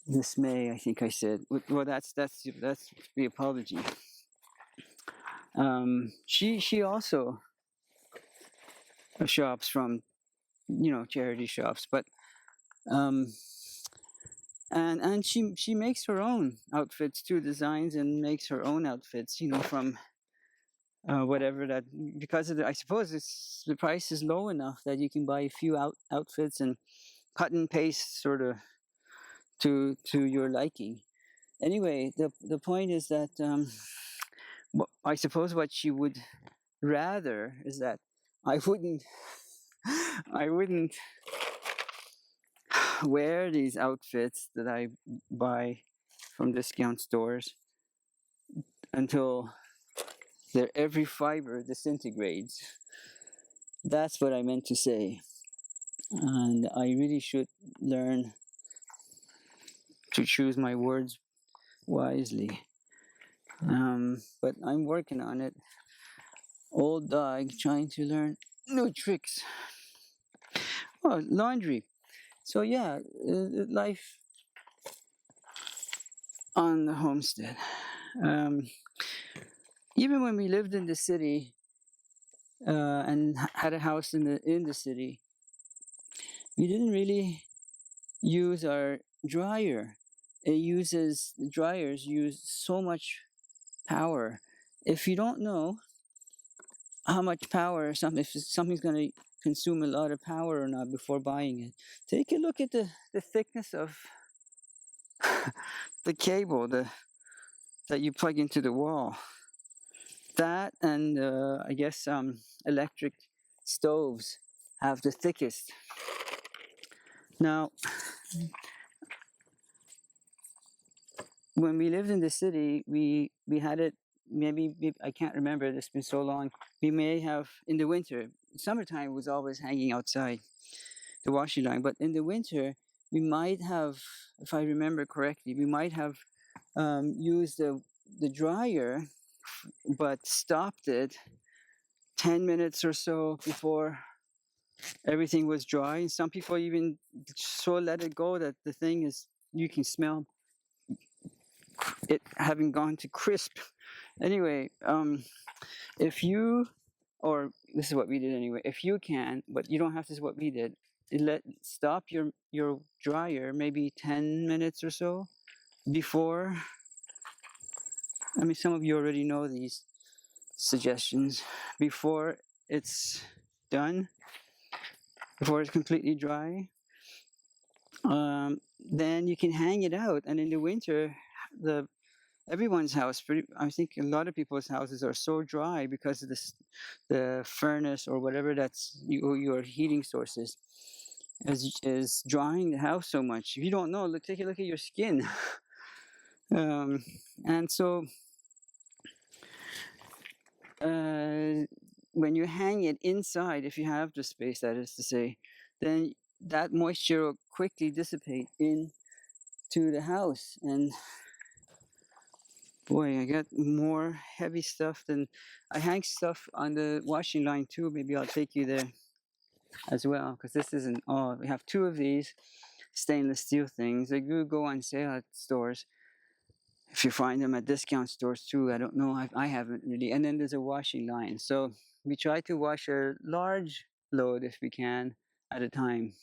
dismay, I think I said. Well, that's the apology. She also shops from charity shops, but um, and she makes her own outfits too, designs and makes her own outfits, from whatever that, because I suppose the price is low enough that you can buy a few outfits and cut and paste sort of to your liking. Anyway, the point is that I suppose what she would rather is that I wouldn't I wouldn't wear these outfits that I buy from discount stores until their every fiber disintegrates. That's what I meant to say. And I really should learn to choose my words wisely. But I'm working on it. Old dog trying to learn new tricks. Oh, laundry. So yeah, life on the homestead. Um, Even when we lived in the city and had a house in the city, we didn't really use our dryer. Dryers use so much power. If you don't know how much power if something's going to consume a lot of power or not before buying it, take a look at the thickness of the cable that you plug into the wall. That and I guess electric stoves have the thickest. Now, when we lived in the city, we had it. Maybe I can't remember. It's been so long. We may have in the winter. Summertime was always hanging outside the washing line, but in the winter we might have, if I remember correctly, we might have used the dryer, but stopped it 10 minutes or so before everything was dry. And some people even so let it go that the thing is, you can smell it having gone to crisp. Anyway, if you, or this is what we did anyway, if you can, but you don't have to, this is what we did. Stop your dryer maybe 10 minutes or so before. I mean, some of you already know these suggestions. Before it's done, before it's completely dry, then you can hang it out. And in the winter, everyone's house, I think a lot of people's houses are so dry because of the furnace or whatever that's your heating sources is drying the house so much. If you don't know, take a look at your skin. And so when you hang it inside, if you have the space, that is to say, then that moisture will quickly dissipate into the house. And boy, I got more heavy stuff than I hang stuff on the washing line too. Maybe I'll take you there as well, because this isn't all. We have two of these stainless steel things. They do go on sale at stores. If you find them at discount stores too, I don't know. I haven't really. And then there's a washing line. So we try to wash a large load if we can at a time.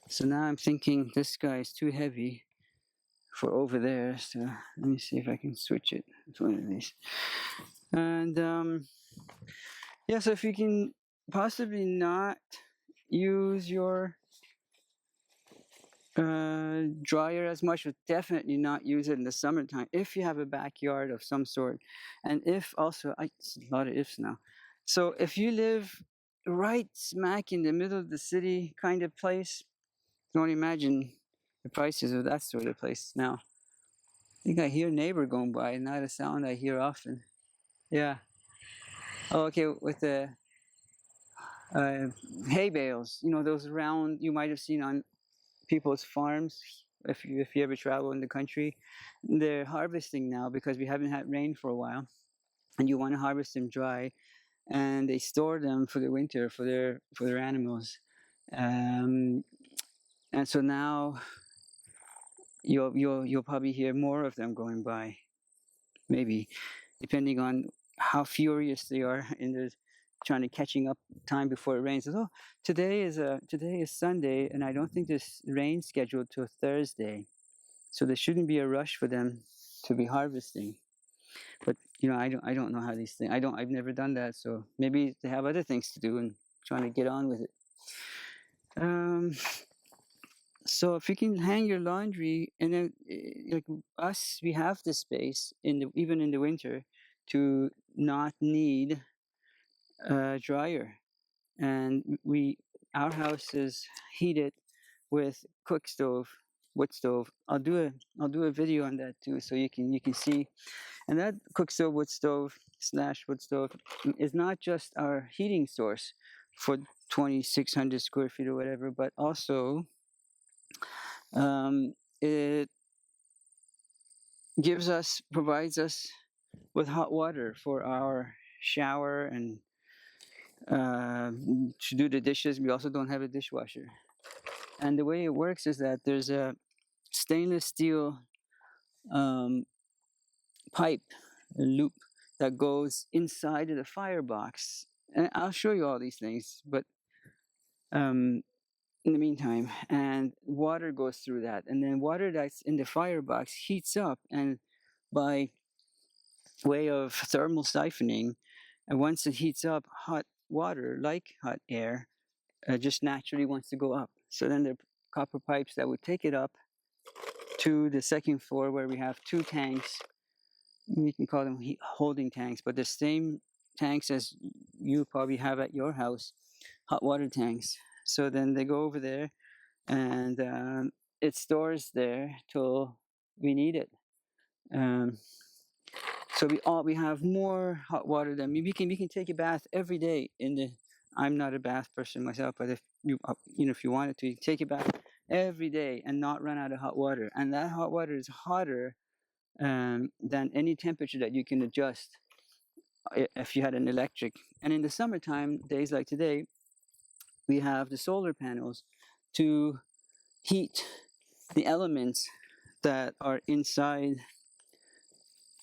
So now I'm thinking this guy is too heavy for over there. So let me see if I can switch it. It's one of these. And yeah, so if you can possibly not use your dryer as much, but definitely not use it in the summertime if you have a backyard of some sort. And if also, it's a lot of ifs now. So if you live right smack in the middle of the city kind of place, don't imagine the prices of that sort of place now. I think I hear a neighbor going by, not a sound I hear often. Yeah. Oh, okay, with the hay bales, those round, you might have seen on people's farms if you ever travel in the country. They're harvesting now because we haven't had rain for a while, and you want to harvest them dry, and they store them for the winter for their animals. And so now you'll probably hear more of them going by, maybe, depending on how furious they are in the trying to catching up time before it rains. Oh, today is Sunday, and I don't think there's rain scheduled till Thursday, so there shouldn't be a rush for them to be harvesting. But I don't know how these things. I've never done that, so maybe they have other things to do and trying to get on with it. So if you can hang your laundry, and then like us, we have the space even in the winter to not need a dryer, and our house is heated with cook stove, wood stove. I'll do a video on that too, so you can see. And that cook stove, wood stove slash wood stove is not just our heating source for 2,600 square feet or whatever, but also it provides us with hot water for our shower and to do the dishes. We also don't have a dishwasher. And the way it works is that there's a stainless steel pipe, a loop that goes inside of the firebox. And I'll show you all these things, but in the meantime, and water goes through that, and then water that's in the firebox heats up, and by way of thermal siphoning, and once it heats up, hot water, like hot air, just naturally wants to go up. So then there are copper pipes that would take it up to the second floor, where we have two tanks. We can call them holding tanks, but the same tanks as you probably have at your house, hot water tanks. So then they go over there, and it stores there till we need it. So we have more hot water than we can take a bath every day in the. I'm not a bath person myself, but if if you wanted to, you take a bath every day and not run out of hot water. And that hot water is hotter than any temperature that you can adjust if you had an electric. And in the summertime, days like today, we have the solar panels to heat the elements that are inside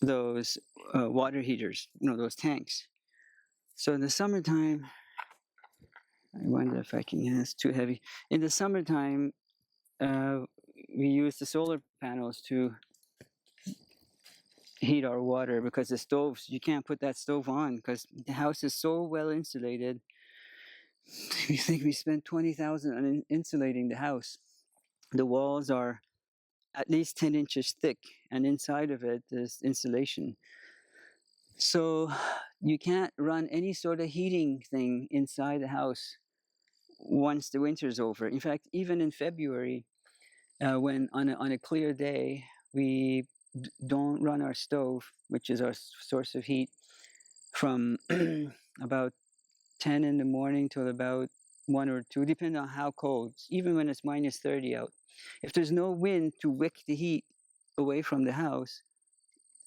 those water heaters, those tanks. So in the summertime, I wonder if I can, it's too heavy. In the summertime, we use the solar panels to heat our water, because the stoves, you can't put that stove on because the house is so well insulated. We think we spent $20,000 on insulating the house. The walls are at least 10 inches thick, and inside of it is insulation. So you can't run any sort of heating thing inside the house once the winter's over. In fact, even in February, when on a clear day, we don't run our stove, which is our source of heat, from about 10 in the morning till about 1 or 2, depending on how cold, even when it's minus 30 out. If there's no wind to wick the heat away from the house,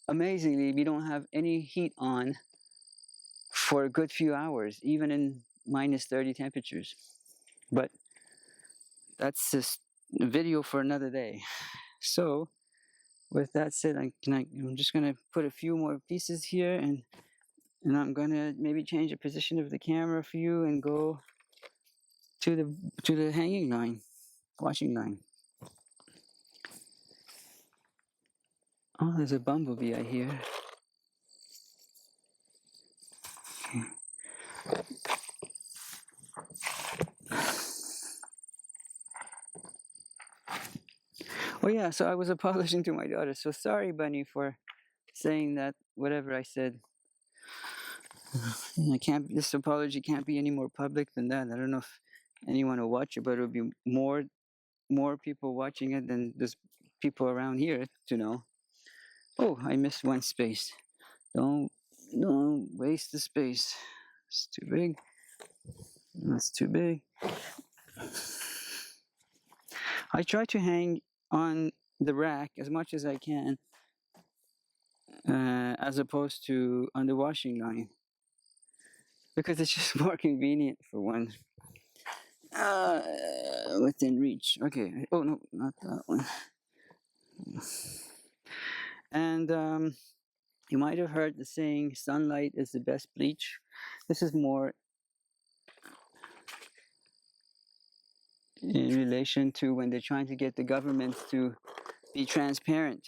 amazingly, we don't have any heat on for a good few hours, even in minus 30 temperatures. But that's just a video for another day. So with that said, I'm just going to put a few more pieces here, and I'm going to maybe change the position of the camera for you and go to the hanging line, washing line. Oh, there's a bumblebee I hear. Okay. Oh yeah, so I was apologizing to my daughter. So sorry, Bunny, for saying that whatever I said. This apology can't be any more public than that. I don't know if anyone will watch it, but it'll be more people watching it than there's people around here to know. Oh, I missed one space. Don't waste the space. It's too big. That's too big. I try to hang on the rack as much as I can, as opposed to on the washing line, because it's just more convenient for one. Within reach. Okay. Oh no, not that one. And you might have heard the saying, sunlight is the best bleach. This is more in relation to when they're trying to get the government to be transparent.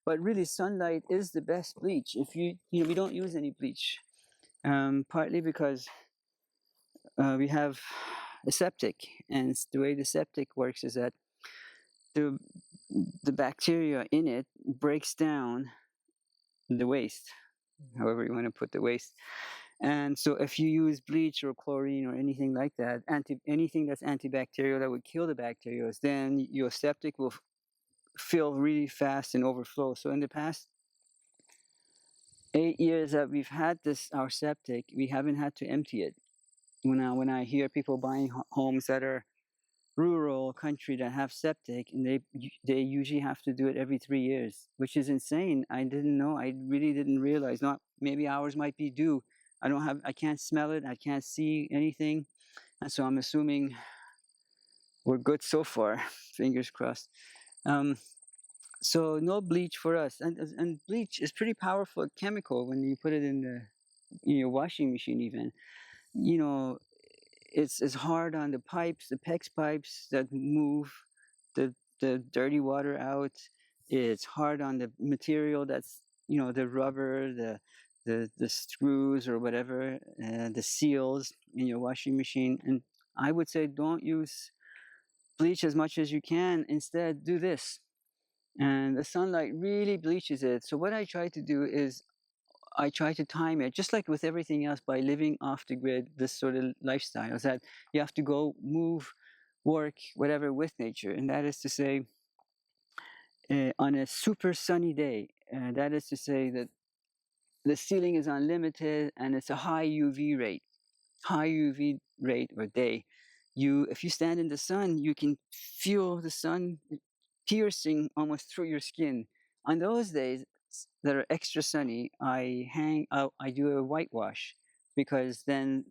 But really, sunlight is the best bleach. If we don't use any bleach, partly because we have a septic, and the way the septic works is that the the bacteria in it breaks down the waste, however you want to put the waste. And so if you use bleach or chlorine or anything like that, anything that's antibacterial that would kill the bacteria, then your septic will fill really fast and overflow. So in the past 8 years that we've had our septic, we haven't had to empty it. When I hear people buying homes that are rural country that have septic, and they usually have to do it every 3 years, which is insane. I didn't know. I really didn't realize. Not maybe ours might be due. I can't smell it. I can't see anything, and so I'm assuming we're good so far. Fingers crossed. So no bleach for us, and bleach is pretty powerful chemical when you put it in your washing machine. Even it's hard on the pipes, the PEX pipes that move the dirty water out. It's hard on the material that's the rubber, the screws or whatever, the seals in your washing machine. And I would say don't use bleach as much as you can. Instead, do this. And the sunlight really bleaches it. So what I try to do is I try to time it, just like with everything else, by living off the grid, this sort of lifestyle, is that you have to go move, work, whatever, with nature. And that is to say, on a super sunny day, that is to say that the ceiling is unlimited and it's a high UV rate or day. If you stand in the sun, you can feel the sun piercing almost through your skin. On those days that are extra sunny, I do a whitewash, because then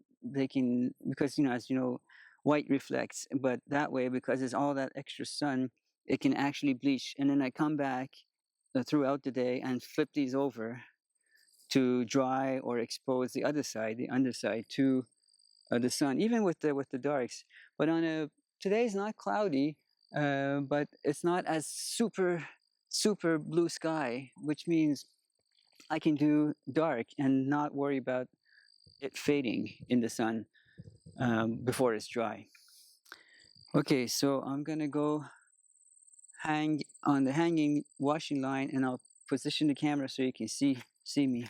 because as you know, white reflects, but that way, because there's all that extra sun, it can actually bleach. And then I come back throughout the day and flip these over to dry or expose the other side, the underside, to the sun, even with the darks. But today's not cloudy, but it's not as super blue sky, which means I can do dark and not worry about it fading in the sun before it's dry. Okay, so I'm gonna go hang on the hanging washing line, and I'll position the camera so you can see me.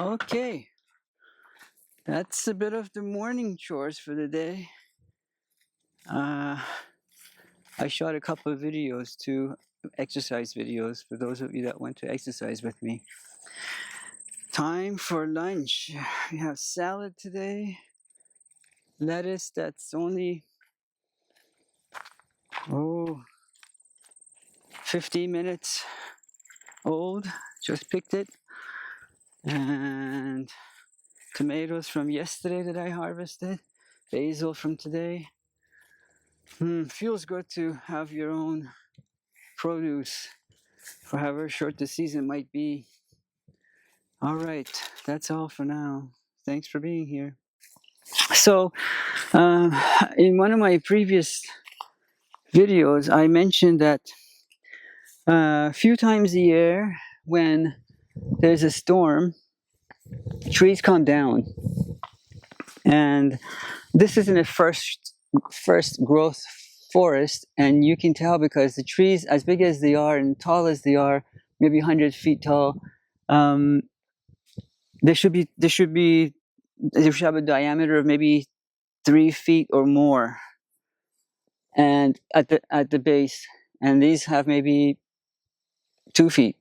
Okay, that's a bit of the morning chores for the day. I shot a couple of videos too, exercise videos for those of you that want to exercise with me. Time for lunch. We have salad today, lettuce that's only 15 minutes old, just picked it, and tomatoes from yesterday that I harvested, basil from today. Feels good to have your own produce for however short the season might be. All right, that's all for now. Thanks for being here. So, in one of my previous videos, I mentioned that a few times a year when there's a storm, trees come down. And this is in a first growth forest, and you can tell because the trees, as big as they are and tall as they are, maybe 100 feet tall, they should have a diameter of maybe 3 feet or more, and at the base, and these have maybe 2 feet.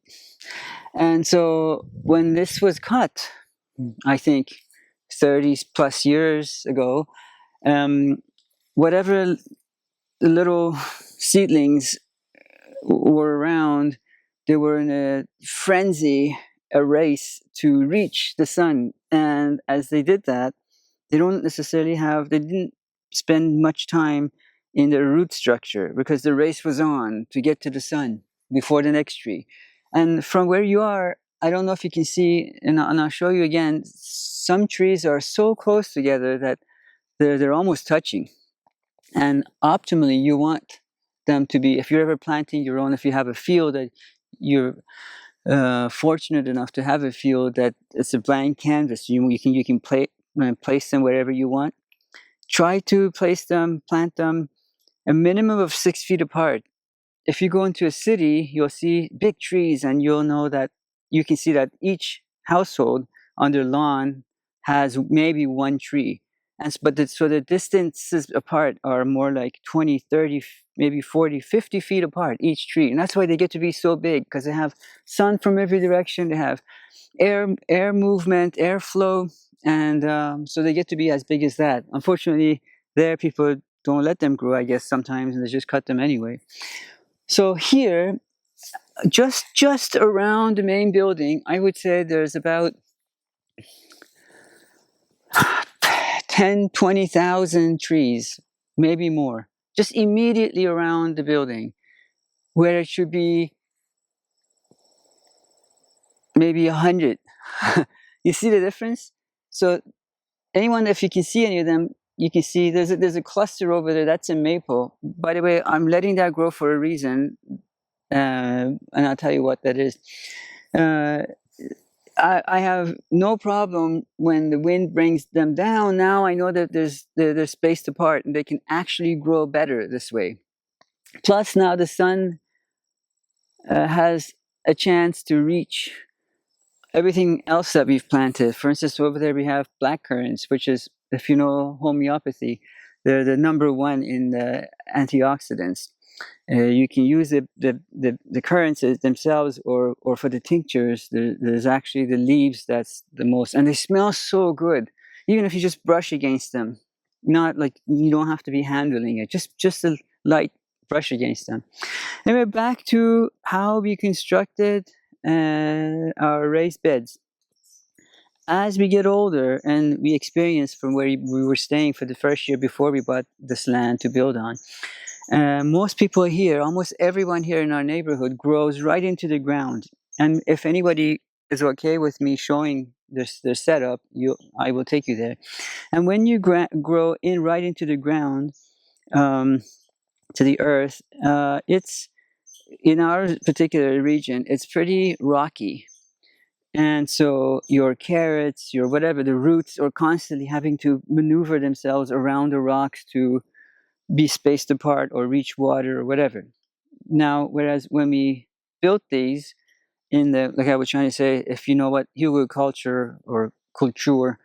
And so when this was cut, I think 30 plus years ago, whatever little seedlings were around, they were in a frenzy, a race to reach the sun. And as they did that, they didn't spend much time in their root structure because the race was on to get to the sun before the next tree. And from where you are, I don't know if you can see, and I'll show you again, some trees are so close together that they're almost touching. And optimally, you want them to be, if you're ever planting your own, if you have a field that you're fortunate enough to have a field that it's a blank canvas, you can place them wherever you want. Try to plant them a minimum of 6 feet apart. If you go into a city, you'll see big trees, and you'll know that you can see that each household on their lawn has maybe one tree. So the distances apart are more like 20, 30, maybe 40, 50 feet apart, each tree. And that's why they get to be so big, because they have sun from every direction, they have air movement, airflow, and so they get to be as big as that. Unfortunately, there people don't let them grow, I guess, sometimes, and they just cut them anyway. So here, just around the main building, I would say there's about 10, 20,000 trees, maybe more, just immediately around the building, where it should be maybe 100. You see the difference? So anyone, if you can see any of them, you can see there's a cluster over there, that's a maple. By the way, I'm letting that grow for a reason, and I'll tell you what that is. I have no problem when the wind brings them down. Now I know that they're spaced apart and they can actually grow better this way. Plus now the sun has a chance to reach everything else that we've planted. For instance, over there we have blackcurrants, which is, if you know homeopathy, they're the number one in the antioxidants. You can use the currants themselves, or for the tinctures, there's actually the leaves that's the most, and they smell so good, even if you just brush against them. Not like, you don't have to be handling it, just a light brush against them. Anyway, back to how we constructed our raised beds. As we get older and we experience from where we were staying for the first year before we bought this land to build on, most people here, almost everyone here in our neighborhood, grows right into the ground. And if anybody is okay with me showing their setup, I will take you there. And when you grow right into the ground, to the earth, it's, in our particular region, it's pretty rocky. And so your carrots, your whatever, the roots are constantly having to maneuver themselves around the rocks to be spaced apart or reach water or whatever. Now, whereas when we built these, in the, like I was trying to say, if you know what Hugo culture or culture,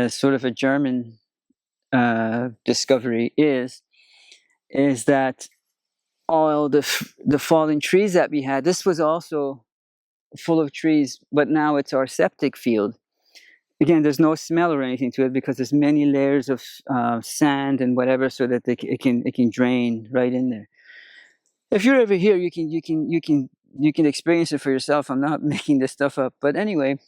sort of a German discovery is that all the fallen trees that we had, this was also full of trees, but now it's our septic field. Again, there's no smell or anything to it because there's many layers of sand and whatever, so that it can drain right in there. If you're ever here, you can experience it for yourself. I'm not making this stuff up, but anyway,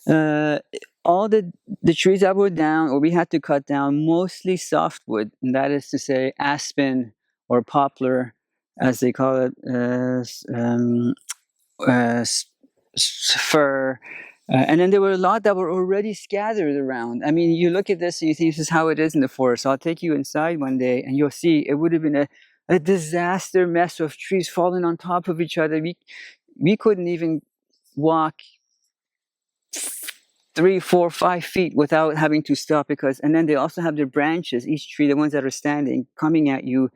uh, all the trees that were down, or we had to cut down, mostly softwood, and that is to say aspen or poplar, as they call it, fir. And then there were a lot that were already scattered around. I mean, you look at this and you think this is how it is in the forest. I'll take you inside one day and you'll see it would have been a disaster mess of trees falling on top of each other. We couldn't even walk 3, 4, 5 feet without having to stop, because, and then they also have their branches, each tree, the ones that are standing, coming at you.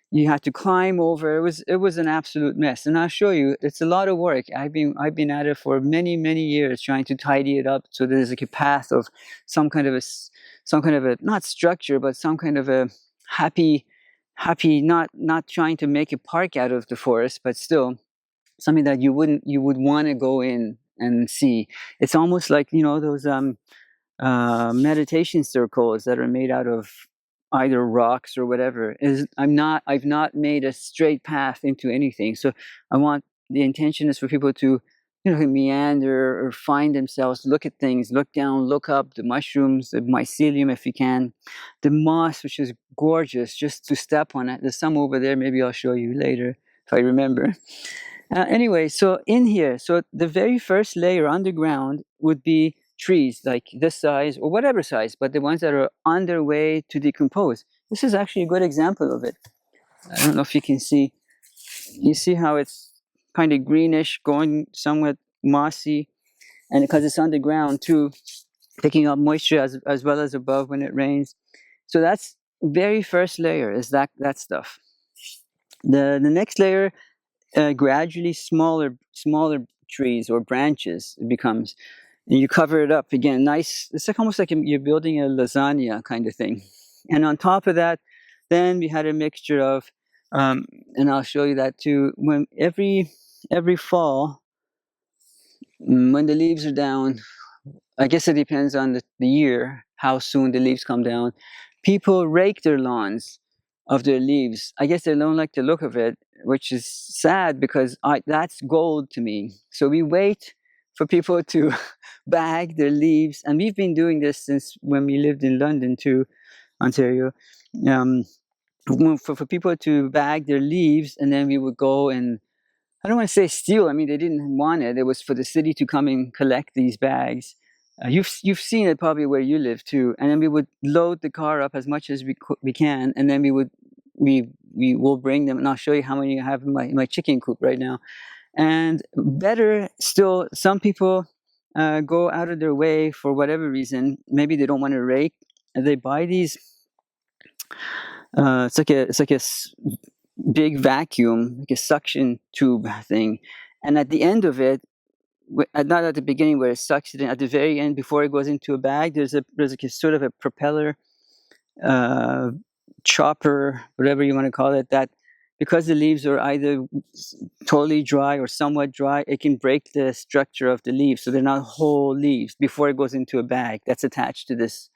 You had to climb over. It was an absolute mess, and I'll show you. It's a lot of work. I've been at it for many years, trying to tidy it up so there's like a path of some kind of a not structure, but some kind of a happy, not trying to make a park out of the forest, but still something that you would want to go in and see. It's almost like, you know, those meditation circles that are made out of either rocks or whatever. I've not made a straight path into anything. So the intention is for people to, you know, meander or find themselves, look at things, look down, look up, the mushrooms, the mycelium if you can, the moss, which is gorgeous, just to step on it. There's some over there, maybe I'll show you later if I remember. Anyway, so in here, so the very first layer underground would be trees like this size or whatever size, but the ones that are on their way to decompose. This is actually a good example of it. I don't know if you can see. You see how it's kind of greenish, going somewhat mossy, and because it's underground too, picking up moisture as well as above when it rains. So that's very first layer, is that stuff. The next layer, gradually smaller trees or branches it becomes, and you cover it up again. Nice. It's like almost like you're building a lasagna kind of thing. And on top of that, then we had a mixture of, and I'll show you that too. When every fall, when the leaves are down, I guess it depends on the year how soon the leaves come down. People rake their lawns of their leaves. I guess they don't like the look of it, which is sad because that's gold to me. So we wait for people to bag their leaves, and we've been doing this since when we lived in London too, Ontario. For people to bag their leaves, and then we would go and, I don't want to say steal. I mean, they didn't want it. It was for the city to come and collect these bags. You've seen it probably where you live too. And then we would load the car up as much as we can, and then we will bring them. And I'll show you how many I have in my chicken coop right now. And better still, some people go out of their way for whatever reason. Maybe they don't want to rake, and they buy these. It's like a big vacuum, like a suction tube thing, and at the end of it, not at the beginning where it sucks it in, at the very end before it goes into a bag, there's like a sort of a propeller, chopper, whatever you want to call it, that because the leaves are either totally dry or somewhat dry, it can break the structure of the leaves, so they're not whole leaves before it goes into a bag that's attached to this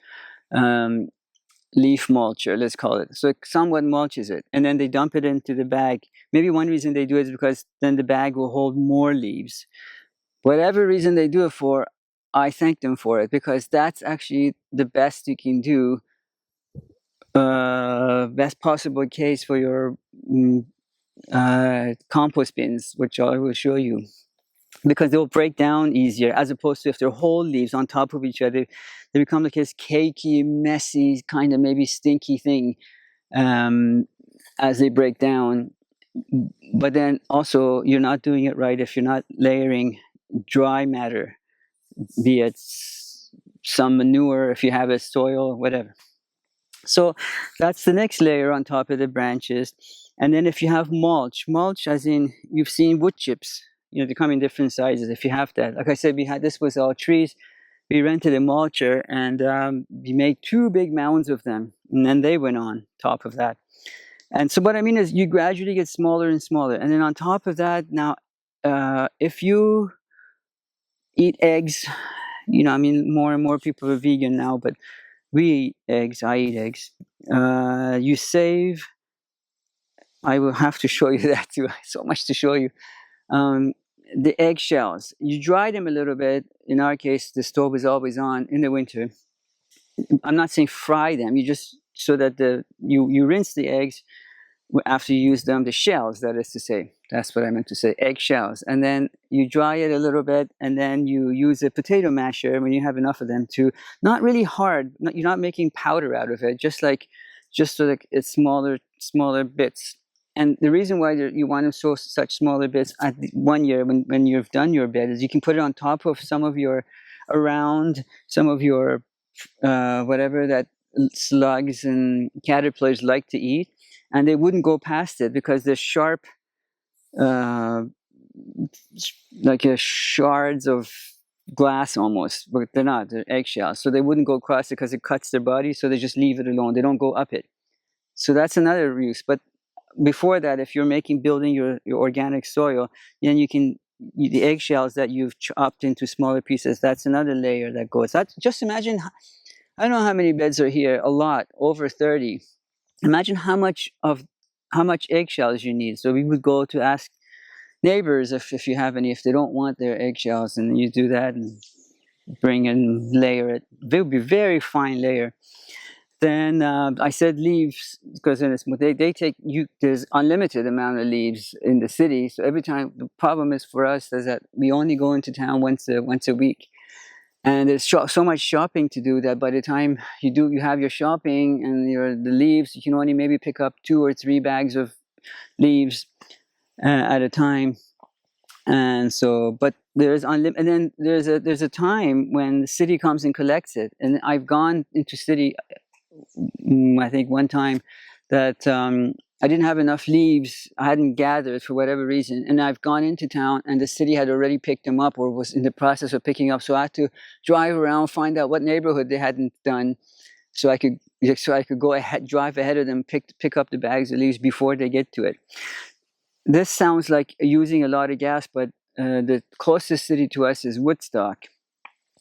leaf mulcher, let's call it. So it somewhat mulches it, and then they dump it into the bag. Maybe one reason they do it is because then the bag will hold more leaves. Whatever reason they do it for, I thank them for it, because that's actually the best you can do, best possible case for your compost bins, which I will show you, because they'll break down easier, as opposed to if they're whole leaves on top of each other, they become like this cakey, messy, kind of maybe stinky thing as they break down. But then also, you're not doing it right if you're not layering dry matter, be it some manure, if you have a soil, whatever. So that's the next layer on top of the branches. And then if you have mulch as in, you've seen wood chips, they come in different sizes if you have that. Like I said, this was all trees. We rented a mulcher, and we made 2 big mounds of them, and then they went on top of that. And so what I mean is you gradually get smaller and smaller. And then on top of that, now, if you eat eggs, more and more people are vegan now, but we eat eggs. I eat eggs. You save. I will have to show you that too. So much to show you. The eggshells, you dry them a little bit. In our case, the stove is always on in the winter. I'm not saying fry them. You just, so that you rinse the eggs after you use them, the shells, that is to say. That's what I meant to say, eggshells. And then you dry it a little bit, and then you use a potato masher when you have enough of them to, not really hard, you're not making powder out of it, just so that it's smaller bits. And the reason why you want to sow such smaller bits at 1 year when you've done your bed is you can put it on top of some of your whatever that slugs and caterpillars like to eat, and they wouldn't go past it because they're sharp, like shards of glass almost, but they're not, they're eggshells. So they wouldn't go across it because it cuts their body, so they just leave it alone. They don't go up it. So that's another use. But before that, if you're building your organic soil, then the eggshells that you've chopped into smaller pieces, that's another layer that goes. Just imagine, I don't know how many beds are here, a lot, over 30. Imagine how much eggshells you need. So we would go to ask neighbors if you have any, if they don't want their eggshells, and you do that and bring and layer it. It would be very fine layer. Then I said leaves, because they take you. There's unlimited amount of leaves in the city. So every time, the problem is for us is that we only go into town once a week, and there's so much shopping to do that by the time you have your shopping and the leaves, you can only maybe pick up 2 or 3 bags of leaves at a time. And so, but there's unlimited, and then there's a time when the city comes and collects it. And I've gone into city, I think one time that I didn't have enough leaves. I hadn't gathered for whatever reason. And I've gone into town and the city had already picked them up or was in the process of picking up. So I had to drive around, find out what neighborhood they hadn't done, so I could go ahead, drive ahead of them, pick up the bags of leaves before they get to it. This sounds like using a lot of gas, but the closest city to us is Woodstock,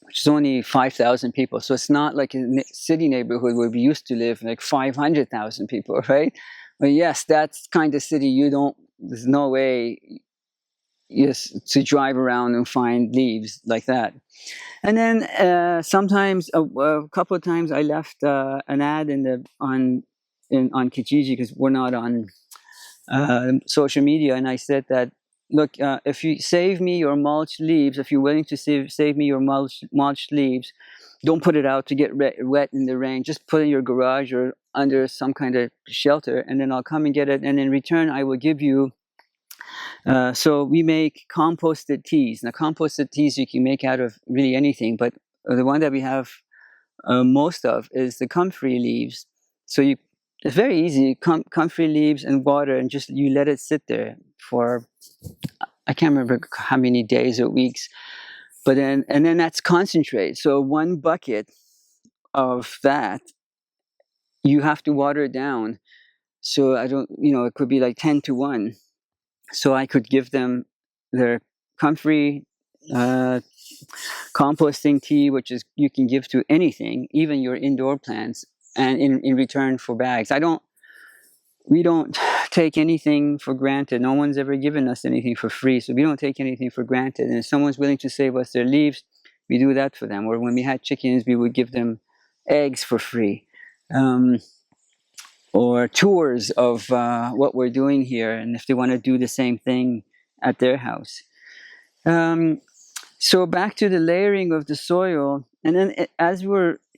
which is only 5,000 people. So it's not like a city neighborhood where we used to live, like 500,000 people, right? But yes, that's kind of city there's no way to drive around and find leaves like that. And then sometimes, a couple of times, I left an ad on Kijiji, because we're not on social media, and I said that, look, if you save me your mulch leaves, if you're willing to save me your mulch leaves, don't put it out to get wet in the rain. Just put it in your garage or under some kind of shelter, and then I'll come and get it. And in return, I will give you. So we make composted teas. Now, composted teas you can make out of really anything, but the one that we have most of is the comfrey leaves. So it's very easy. Comfrey leaves and water, and just you let it sit there for, I can't remember how many days or weeks, but then that's concentrate. So 1 bucket of that, you have to water it down. So it could be like 10 to 1. So I could give them their comfrey composting tea, which is you can give to anything, even your indoor plants, and in return for bags. We don't take anything for granted. No one's ever given us anything for free, so we don't take anything for granted. And if someone's willing to save us their leaves, we do that for them. Or when we had chickens, we would give them eggs for free. Or tours of what we're doing here, and if they want to do the same thing at their house. So back to the layering of the soil, and then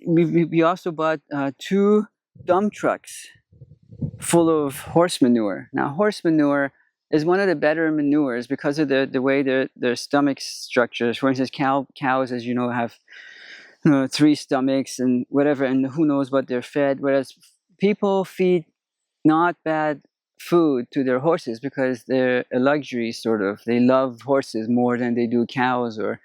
we also bought 2 dump trucks full of horse manure. Now, horse manure is one of the better manures because of the way their stomach structures. For instance, cows, as you know, have 3 stomachs and whatever, and who knows what they're fed. Whereas people feed not bad food to their horses because they're a luxury, sort of. They love horses more than they do cows or,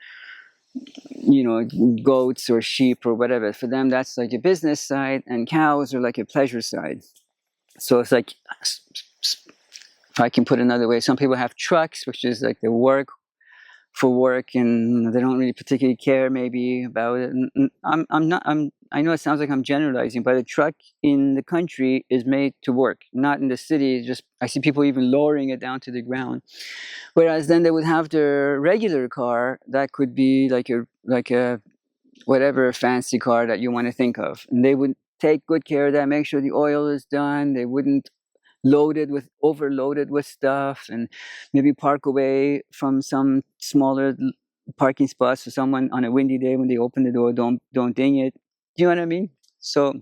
goats or sheep or whatever. For them, that's like a business side, and cows are like a pleasure side. So it's like, if I can put it another way, some people have trucks, which is like the work for work, and they don't really particularly care maybe about it. I know it sounds like I'm generalizing, but a truck in the country is made to work, not in the city. Just I see people even lowering it down to the ground. Whereas then they would have their regular car that could be like a whatever fancy car that you want to think of, and they would take good care of that, make sure the oil is done. They wouldn't overloaded with stuff, and maybe park away from some smaller parking spots so someone on a windy day when they open the door don't ding it. Do you know what I mean? So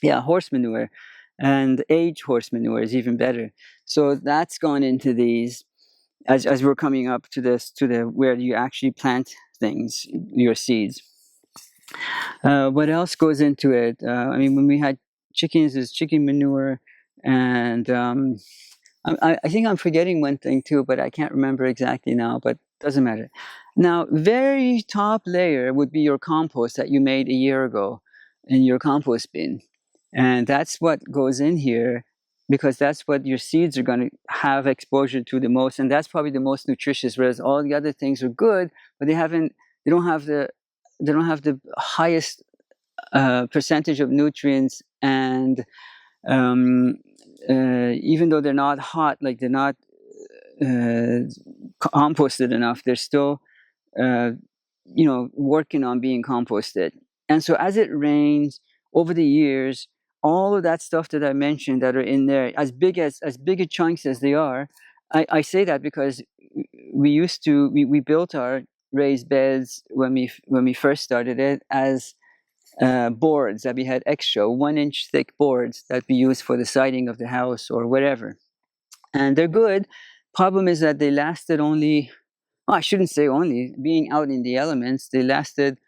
yeah, horse manure, and aged horse manure is even better. So that's gone into these as we're coming up to the where you actually plant things, your seeds. What else goes into it? I mean, when we had chickens, is chicken manure, and I think I'm forgetting one thing too, but I can't remember exactly now, but doesn't matter. Now, very top layer would be your compost that you made a year ago in your compost bin. And that's what goes in here, because that's what your seeds are going to have exposure to the most. And that's probably the most nutritious, whereas all the other things are good, but they don't have the highest percentage of nutrients, and even though they're not hot, like they're not composted enough, they're still working on being composted. And so as it rains over the years, all of that stuff that I mentioned that are in there, as big a chunks as they are, I say that because we built our raised beds when we first started it as boards that we had extra 1-inch thick boards that we used for the siding of the house or whatever. And they're good. Problem is that they lasted only, well, I shouldn't say only, being out in the elements, they lasted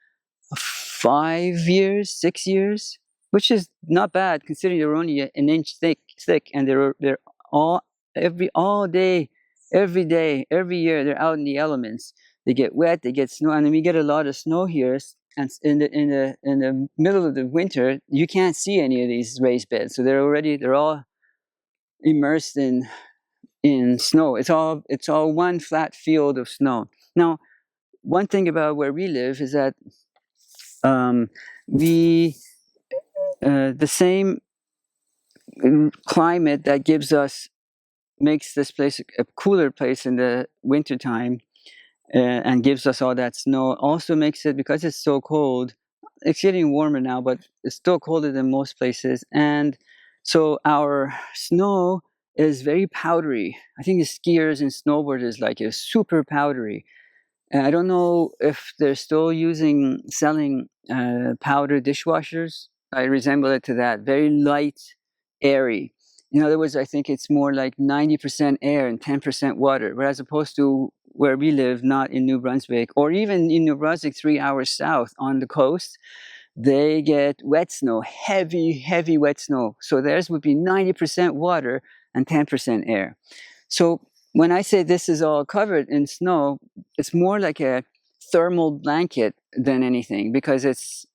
5 years, 6 years, which is not bad considering they're only an inch thick, and they're all day, every day, every year they're out in the elements. They get wet, they get snow, and then we get a lot of snow here. And in the middle of the winter, you can't see any of these raised beds, so they're all immersed in snow. It's all one flat field of snow. Now, one thing about where we live is that we the same climate that makes this place a cooler place in the wintertime, and gives us all that snow, also makes it, because it's so cold, it's getting warmer now, but it's still colder than most places. And so our snow is very powdery. I think the skiers and snowboarders like it super powdery. And I don't know if they're still selling powder dishwashers. I resemble it to that. Very light, airy. In other words, I think it's more like 90% air and 10% water, whereas opposed to where we live, not in New Brunswick, or even in New Brunswick, 3 hours south on the coast, they get wet snow, heavy, heavy wet snow. So theirs would be 90% water and 10% air. So when I say this is all covered in snow, it's more like a thermal blanket than anything, because there's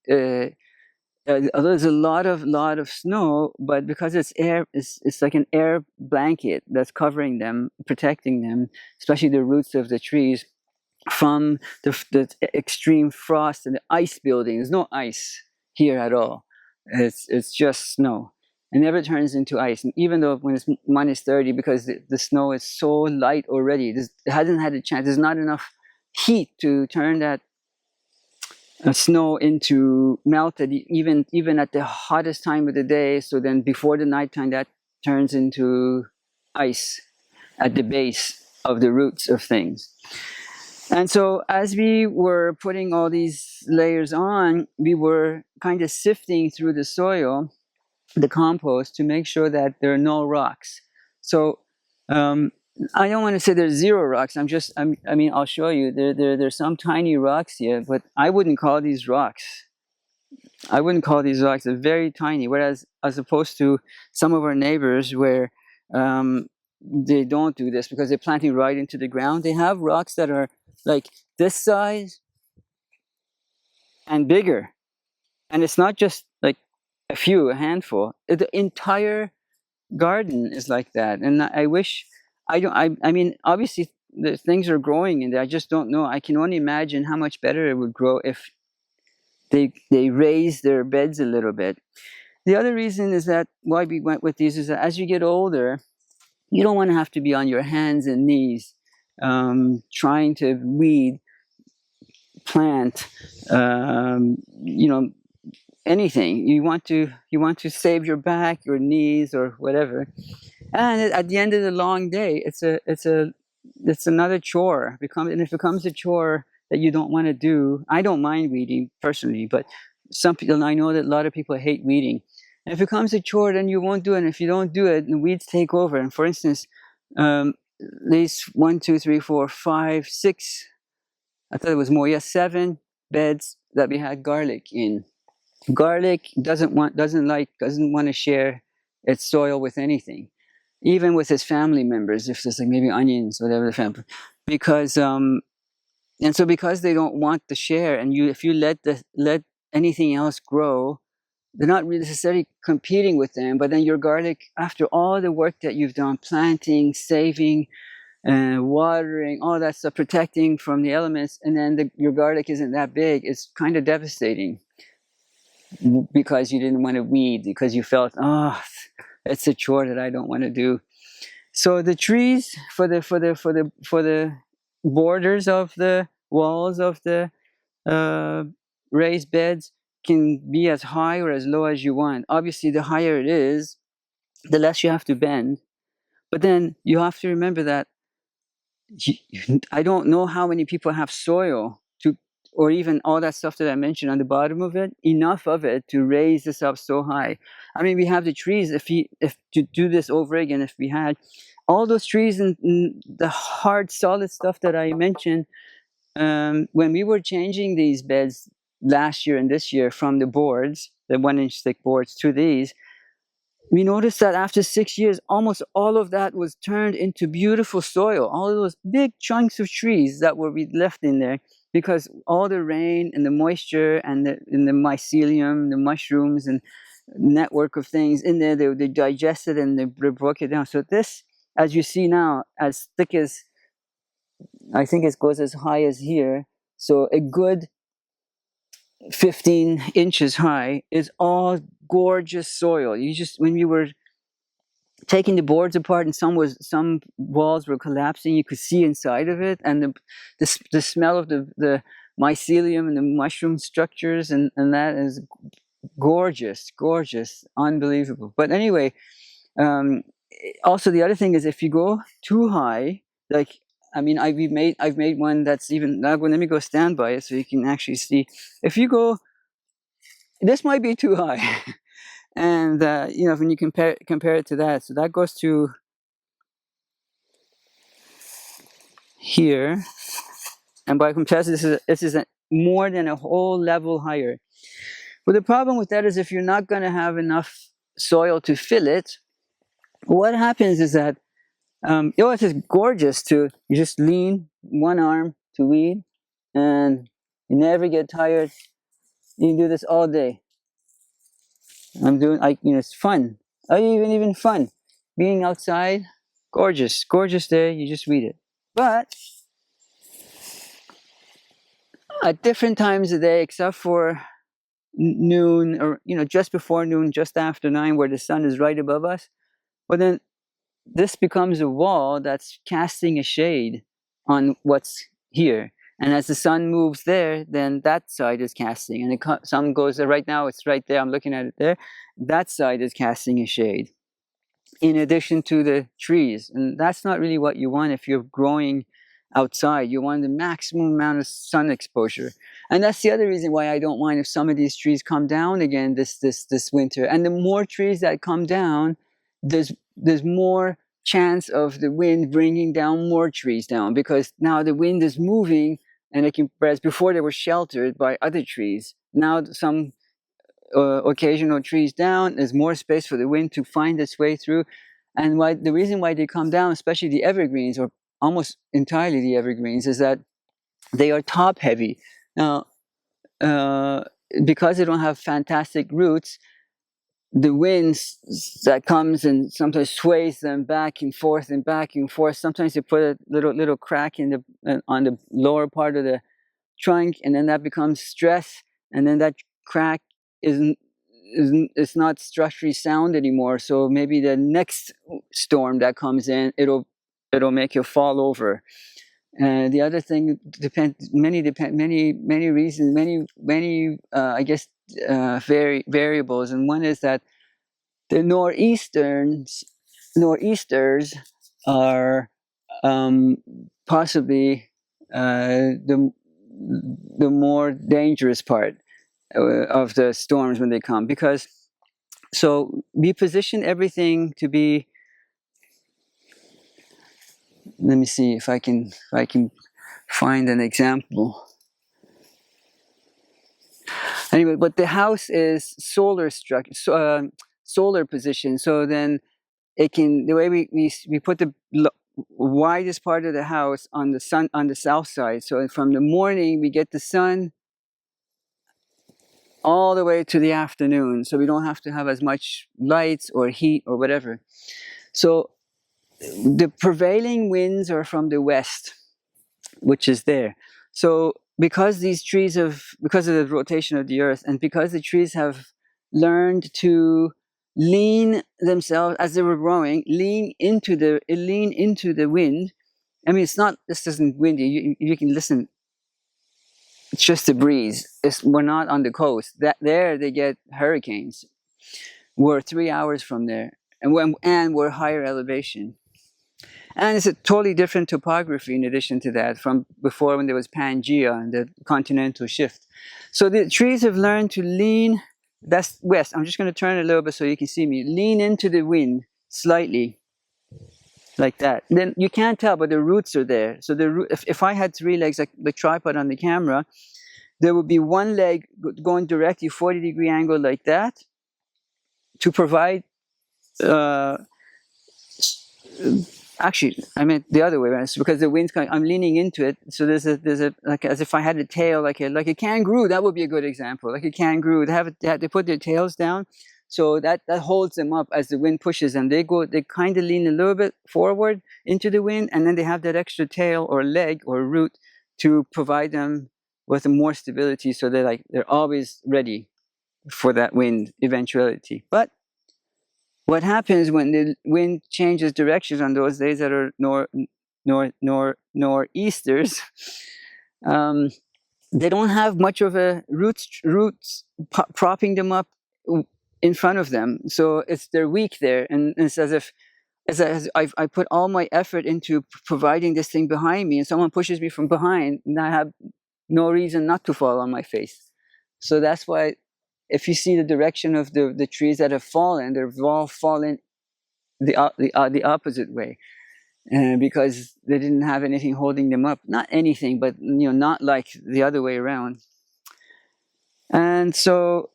a lot of snow, but because it's air, it's like an air blanket that's covering them, protecting them, especially the roots of the trees, from the extreme frost and the ice building. There's no ice here at all. It's just snow. It never turns into ice, and even though when it's minus 30, because the snow is so light already, it hasn't had a chance. There's not enough heat to turn that snow into melted, even at the hottest time of the day. So then before the nighttime, that turns into ice at the base of the roots of things. And so as we were putting all these layers on, we were kind of sifting through the soil, the compost, to make sure that there are no rocks. So I don't want to say there's zero rocks. I mean, I'll show you. There's some tiny rocks here, but I wouldn't call these rocks. I wouldn't call these rocks. They're very tiny. Whereas, as opposed to some of our neighbors, where they don't do this because they're planting right into the ground. They have rocks that are like this size and bigger, and it's not just like a handful. The entire garden is like that, and I wish I don't. I mean, obviously the things are growing in there. I just don't know. I can only imagine how much better it would grow if they raise their beds a little bit. The other reason is that why we went with these is that as you get older, you don't want to have to be on your hands and knees trying to weed, plant, anything. You want to save your back, your knees, or whatever. And at the end of the long day, it's another chore. And it becomes a chore that you don't want to do. I don't mind weeding personally, but some people, I know that a lot of people hate weeding. And if it becomes a chore, then you won't do it. And if you don't do it, the weeds take over. And for instance, these 1, 2, 3, 4, 5, 6, I thought it was more, 7 beds that we had garlic in. Garlic doesn't want to share its soil with anything, even with its family members. If there's like maybe onions, whatever the family, because because they don't want to share, and if you let anything else grow, they're not really necessarily competing with them. But then your garlic, after all the work that you've done, planting, saving, watering, all that stuff, protecting from the elements, and then your garlic isn't that big, it's kind of devastating. Because you didn't want to weed, because you felt, it's a chore that I don't want to do. So the trees for the borders of the walls of the raised beds can be as high or as low as you want. Obviously, the higher it is, the less you have to bend. But then you have to remember that I don't know how many people have soil or even all that stuff that I mentioned on the bottom of it, enough of it to raise this up so high. I mean, we have the trees. If to do this over again, if we had all those trees and the hard, solid stuff that I mentioned, when we were changing these beds last year and this year from the boards, the 1-inch thick boards, to these, we noticed that after 6 years, almost all of that was turned into beautiful soil. All of those big chunks of trees that were left in there, because all the rain and the moisture and the mycelium, the mushrooms and network of things in there, they digested and they broke it down. So this, as you see now, as thick as, I think it goes as high as here. So a good 15 inches high is all gorgeous soil. When you were taking the boards apart and some walls were collapsing, you could see inside of it, and the smell of the mycelium and the mushroom structures, and that is gorgeous, unbelievable. But anyway, also the other thing is, if you go too high, like, I mean, I've made one that's even, let me go stand by it so you can actually see. If you go, this might be too high. And when you compare it to that, so that goes to here, and by comparison, this is more than a whole level higher. But the problem with that is, if you're not going to have enough soil to fill it, what happens is that it's just gorgeous you just lean one arm to weed, and you never get tired. You can do this all day. It's fun. Even fun. Being outside, gorgeous day, you just weed it. But at different times of day, except for noon, or just before noon, just after 9, where the sun is right above us, but then this becomes a wall that's casting a shade on what's here. And as the sun moves there, then that side is casting, and the sun goes there. Right now, it's right there. I'm looking at it there. That side is casting a shade, in addition to the trees. And that's not really what you want if you're growing outside. You want the maximum amount of sun exposure. And that's the other reason why I don't mind if some of these trees come down again this winter. And the more trees that come down, there's more chance of the wind bringing down more trees down, because now the wind is moving, and whereas before they were sheltered by other trees, now some occasional trees down, there's more space for the wind to find its way through, And the reason why they come down, especially the evergreens, or almost entirely the evergreens, is that they are top heavy. Now, because they don't have fantastic roots, the winds that comes and sometimes sways them back and forth and back and forth. Sometimes you put a little crack in the on the lower part of the trunk, and then that becomes stress, and then that crack isn't it's not structurally sound anymore. So maybe the next storm that comes in, it'll make you fall over. And the other thing many reasons, many I guess variables, and one is that the nor'easters are possibly the more dangerous part of the storms when they come, because so we position everything to be. Let me see if I can find an example. Anyway, but the house is solar solar position. So then it can, the way we put the widest part of the house on the south side. So from the morning we get the sun all the way to the afternoon. So we don't have to have as much lights or heat or whatever. So the prevailing winds are from the west, which is there. So because because of the rotation of the earth, and because the trees have learned to lean themselves as they were growing, lean into the wind. I mean, this isn't windy. You can listen. It's just a breeze. We're not on the coast. There they get hurricanes. We're 3 hours from there, and we're higher elevation. And it's a totally different topography in addition to that from before, when there was Pangea and the continental shift. So the trees have learned to lean, that's west. I'm just going to turn it a little bit so you can see me. Lean into the wind slightly, like that. Then you can't tell, but the roots are there. So if I had 3 legs, like the tripod on the camera, there would be one leg going directly 40-degree angle like that to provide actually, I meant the other way around. It's because the wind's coming. I'm leaning into it, so there's a like as if I had a tail, like a kangaroo. That would be a good example, like a kangaroo. They put their tails down, so that holds them up as the wind pushes them. They kind of lean a little bit forward into the wind, and then they have that extra tail or leg or root to provide them with more stability. So they're always ready for that wind eventuality. But what happens when the wind changes directions on those days that are nor'easters? They don't have much of a roots propping them up in front of them, so they're weak there, and it's as if I put all my effort into providing this thing behind me, and someone pushes me from behind, and I have no reason not to fall on my face. So that's why, if you see the direction of the trees that have fallen, they've all fallen the opposite way, because they didn't have anything holding them up. Not anything, but not like the other way around. And so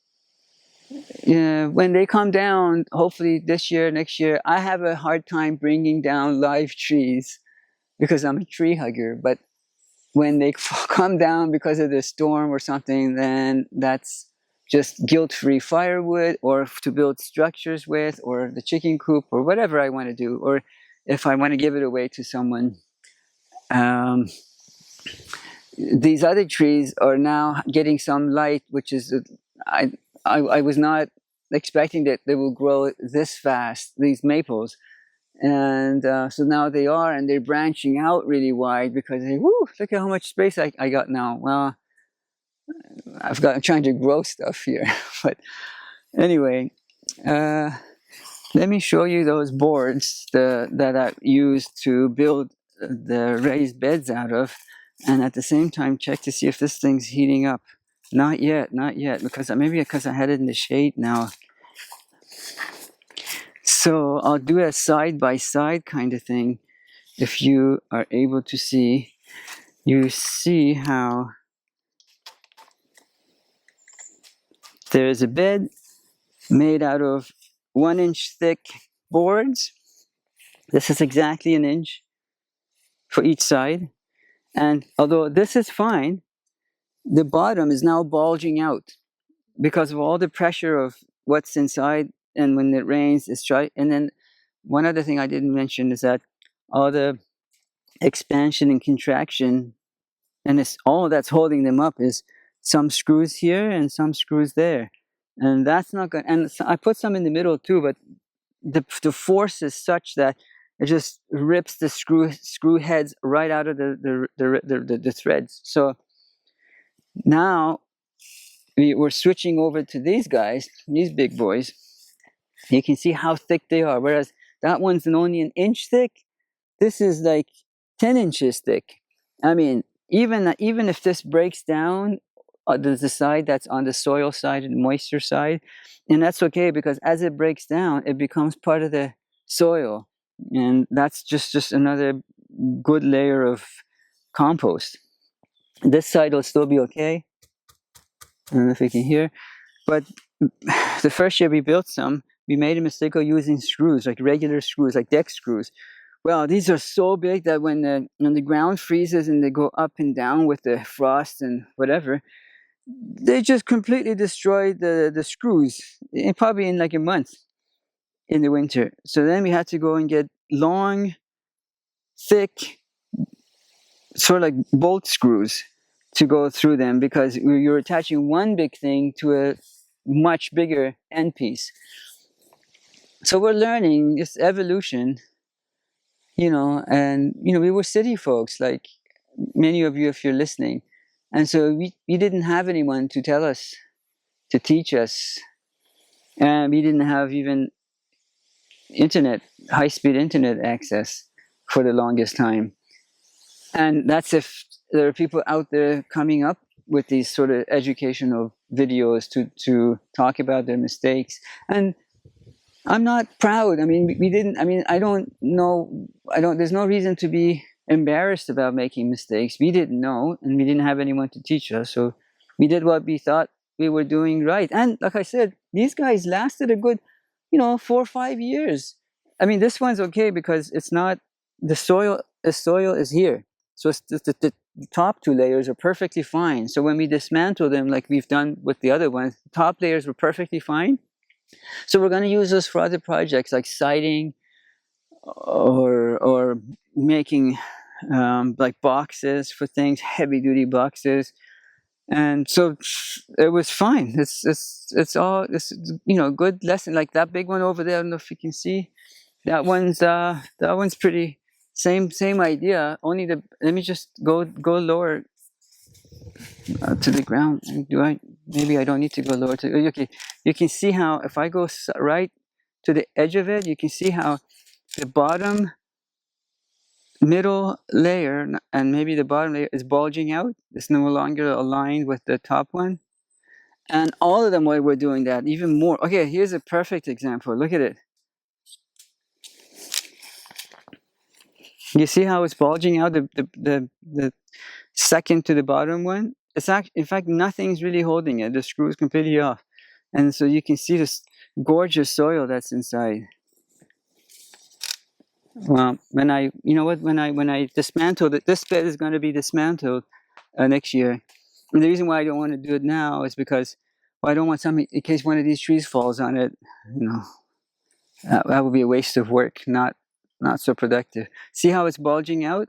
when they come down, hopefully this year, next year, I have a hard time bringing down live trees because I'm a tree hugger. But when they come down because of the storm or something, then that's just guilt-free firewood, or to build structures with, or the chicken coop, or whatever I want to do, or if I want to give it away to someone. These other trees are now getting some light, which is I was not expecting that they will grow this fast, these maples. And so now they are, and they're branching out really wide, because look at how much space I got now. Well, I'm trying to grow stuff here. But anyway, let me show you those boards that I used to build the raised beds out of, and at the same time check to see if this thing's heating up. Not yet, because I had it in the shade now. So I'll do a side-by-side kind of thing. If you are able to see, you see how there's a bed made out of 1-inch thick boards, This is exactly an inch for each side. And although this is fine, the bottom is now bulging out because of all the pressure of what's inside. And when it rains, it's dry. And then one other thing I didn't mention is that all the expansion and contraction, and it's all that's holding them up is some screws here and some screws there. And that's not good. And I put some in the middle too, but the force is such that it just rips the screw heads right out of the threads. So now we're switching over to these guys, these big boys. You can see how thick they are. Whereas that one's only an inch thick. This is like 10 inches thick. I mean, even if this breaks down, the side that's on the soil side and moisture side, and that's okay, because as it breaks down, it becomes part of the soil, and that's just another good layer of compost. This side will still be okay. I don't know if you can hear, but the first year we built some, we made a mistake of using screws, like regular screws, like deck screws. Well, these are so big that when the ground freezes and they go up and down with the frost and whatever, they just completely destroyed the screws, probably in like a month in the winter. So then we had to go and get long, thick, sort of like bolt screws to go through them, because you're attaching one big thing to a much bigger end piece. So we're learning this evolution, and we were city folks, like many of you, if you're listening. And so we didn't have anyone to tell us, to teach us. And we didn't have even high-speed internet access for the longest time. And that's if there are people out there coming up with these sort of educational videos to talk about their mistakes. And I'm not proud. I mean, we didn't, I don't know, there's no reason to be embarrassed about making mistakes. We didn't know, and we didn't have anyone to teach us. So we did what we thought we were doing right. And like I said, these guys lasted a good, 4 or 5 years. I mean, this one's okay because it's not, the soil is here. So it's the top two layers are perfectly fine. So when we dismantle them, like we've done with the other ones, the top layers were perfectly fine. So we're going to use those for other projects like siding or making like boxes for things, heavy duty boxes. And so it was fine. It's all good lesson. Like that big one over there, I don't know if you can see. That one's pretty same idea. Only let me just go lower to the ground. Maybe I don't need to go lower to. Okay, you can see how if I go right to the edge of it, you can see how the bottom, middle layer, and maybe the bottom layer is bulging out. It's no longer aligned with the top one. And all of them were doing that, even more. Okay, here's a perfect example. Look at it. You see how it's bulging out, the second to the bottom one? It's actually, in fact, nothing's really holding it. The screw is completely off. And so you can see this gorgeous soil that's inside. Well, when I dismantled it, this bed is going to be dismantled next year. And the reason why I don't want to do it now is because I don't want something, in case one of these trees falls on it, that would be a waste of work, not so productive. See how it's bulging out?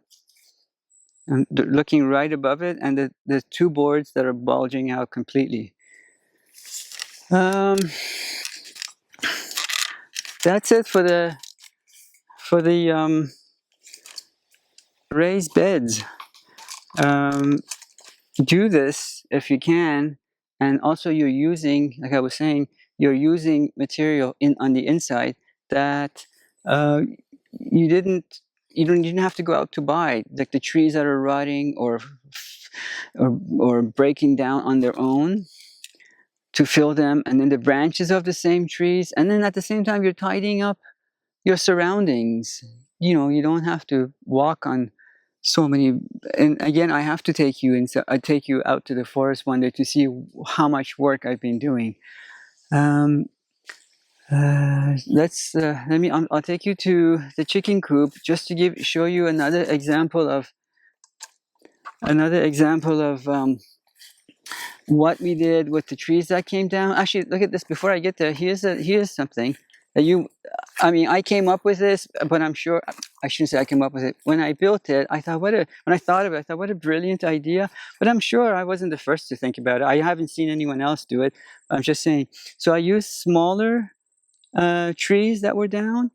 And looking right above it, and the two boards that are bulging out completely. That's it for the raised beds. Do this if you can, and also you're using, like I was saying, you're using material on the inside that you didn't have to go out to buy, like the trees that are rotting or breaking down on their own, to fill them, and then the branches of the same trees, and then at the same time you're tidying up your surroundings. You don't have to walk on so many. And again, I have to take you I take you out to the forest one day to see how much work I've been doing. I'll take you to the chicken coop just to show you another example of what we did with the trees that came down. Actually, look at this. Before I get there, here's something that I came up with this, but I'm sure I shouldn't say I came up with it. When I built it, I thought when I thought of it, I thought what a brilliant idea. But I'm sure I wasn't the first to think about it. I haven't seen anyone else do it. I'm just saying. So I used smaller trees that were down,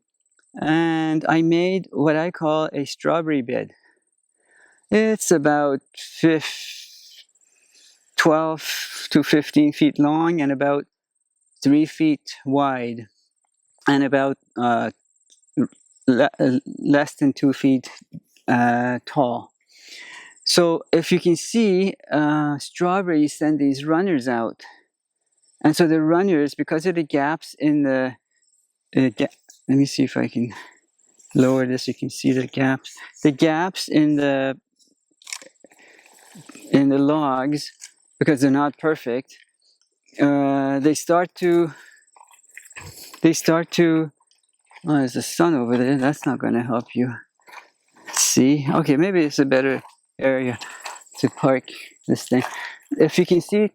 and I made what I call a strawberry bed. It's about 12 to 15 feet long and about 3 feet wide, and about less than 2 feet tall. So if you can see, strawberries send these runners out. And so the runners, because of the gaps in the let me see if I can lower this, you can see the gaps. The gaps in the logs, because they're not perfect, they start to oh, there's the sun over there. That's not going to help you see. Okay, maybe it's a better area to park this thing. If you can see,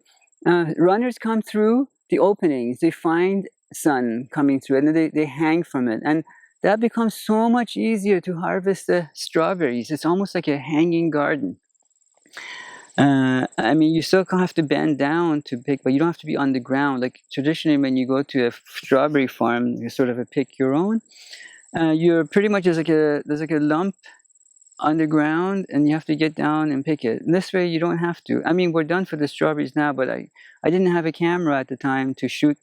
runners come through the openings. They find sun coming through, and then they hang from it, and that becomes so much easier to harvest the strawberries. It's almost like a hanging garden. You still have to bend down to pick, but you don't have to be on the ground. Like traditionally, when you go to a strawberry farm, you sort of pick your own. You're pretty much there's like a lump on the ground, and you have to get down and pick it. And this way, you don't have to. We're done for the strawberries now, but I didn't have a camera at the time to shoot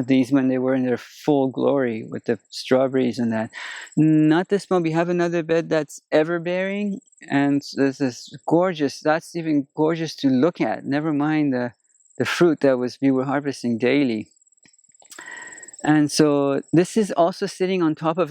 these when they were in their full glory with the strawberries and that. Not this one. We have another bed that's ever-bearing, and this is gorgeous. That's even gorgeous to look at. Never mind the fruit that we were harvesting daily. And so this is also sitting on top of